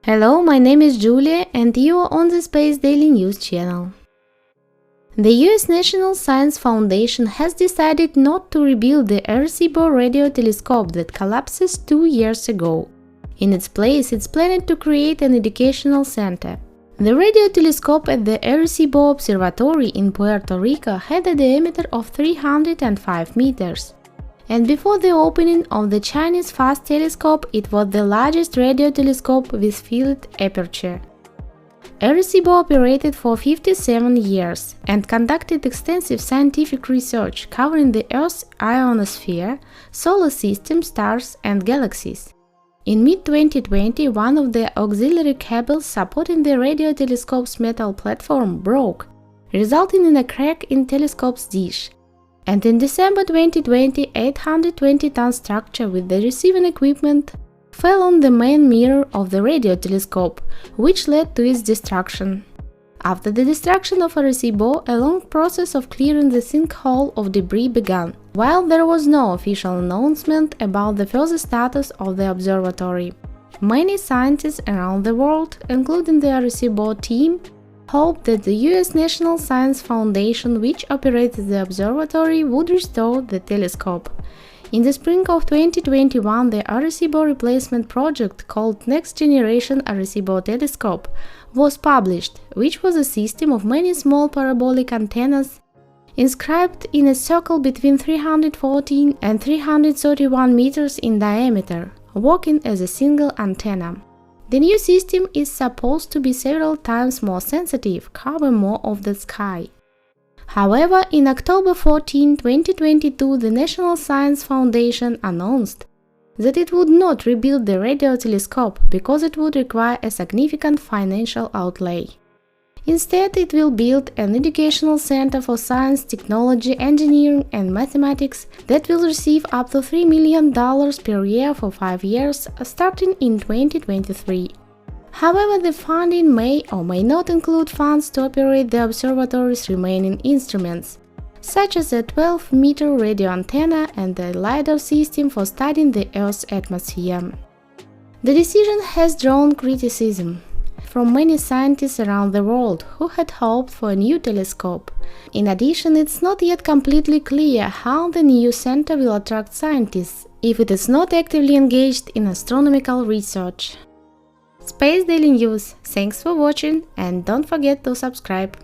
Hello, my name is Julia and you are on the Space Daily News channel. The US National Science Foundation has decided not to rebuild the Arecibo radio telescope that collapsed 2 years ago. In its place, it's planned to create an educational center. The radio telescope at the Arecibo Observatory in Puerto Rico had a diameter of 305 meters. And before the opening of the Chinese FAST telescope, it was the largest radio telescope with field aperture. Arecibo operated for 57 years and conducted extensive scientific research covering the Earth's ionosphere, solar system, stars, and galaxies. In mid-2020, one of the auxiliary cables supporting the radio telescope's metal platform broke, resulting in a crack in telescope's dish. And in December 2020, 820-ton structure with the receiving equipment fell on the main mirror of the radio telescope, which led to its destruction. After the destruction of Arecibo, a long process of clearing the sinkhole of debris began, while there was no official announcement about the further status of the observatory. Many scientists around the world, including the Arecibo team, hoped that the US National Science Foundation, which operates the observatory, would restore the telescope. In the spring of 2021, the Arecibo replacement project, called Next Generation Arecibo Telescope, was published, which was a system of many small parabolic antennas inscribed in a circle between 314 and 331 meters in diameter, working as a single antenna. The new system is supposed to be several times more sensitive, cover more of the sky. However, in October 14, 2022, the National Science Foundation announced that it would not rebuild the radio telescope because it would require a significant financial outlay. Instead, it will build an educational center for science, technology, engineering, and mathematics that will receive up to $3 million per year for 5 years, starting in 2023. However, the funding may or may not include funds to operate the observatory's remaining instruments, such as a 12-meter radio antenna and the LiDAR system for studying the Earth's atmosphere. The decision has drawn criticism from many scientists around the world who had hoped for a new telescope. In addition, it's not yet completely clear how the new center will attract scientists if it is not actively engaged in astronomical research. Space Daily News. Thanks for watching and don't forget to subscribe.